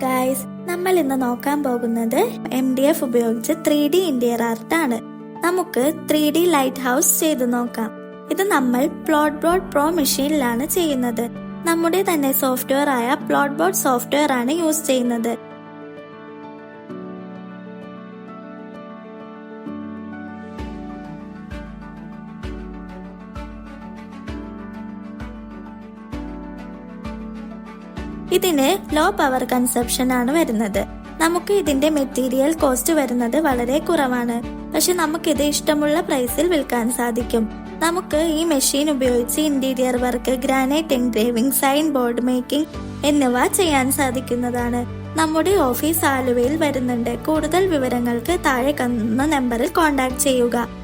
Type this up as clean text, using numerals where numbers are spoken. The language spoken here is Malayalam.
ഗൈസ്, നമ്മൾ ഇന്ന് നോക്കാൻ പോകുന്നത് MDF ഉപയോഗിച്ച് 3D ഇന്റീരിയർ ആർട്ട് ആണ്. നമുക്ക് 3D ലൈറ്റ് ഹൗസ് ചെയ്ത് നോക്കാം. ഇത് നമ്മൾ പ്ലോട്ട് ബോർഡ് പ്രോ മെഷീനിലാണ് ചെയ്യുന്നത്. നമ്മുടെ തന്നെ സോഫ്റ്റ്വെയർ ആയ പ്ലോട്ട് ബോർഡ് സോഫ്റ്റ്വെയർ ആണ് യൂസ് ചെയ്യുന്നത്. ഇതിന് ലോ പവർ കൺസപ്ഷൻ ആണ് വരുന്നത്. നമുക്ക് ഇതിന്റെ മെറ്റീരിയൽ കോസ്റ്റ് വരുന്നത് വളരെ കുറവാണ്. പക്ഷെ നമുക്കിത് ഇഷ്ടമുള്ള പ്രൈസിൽ വിൽക്കാൻ സാധിക്കും. നമുക്ക് ഈ മെഷീൻ ഉപയോഗിച്ച് interior work, granite engraving, sign board making എന്നിവ ചെയ്യാൻ സാധിക്കുന്നതാണ്. നമ്മുടെ ഓഫീസ് ആലുവയിൽ വരുന്നുണ്ട്. കൂടുതൽ വിവരങ്ങൾക്ക് താഴെ കാണുന്ന നമ്പറിൽ കോൺടാക്ട് ചെയ്യുക.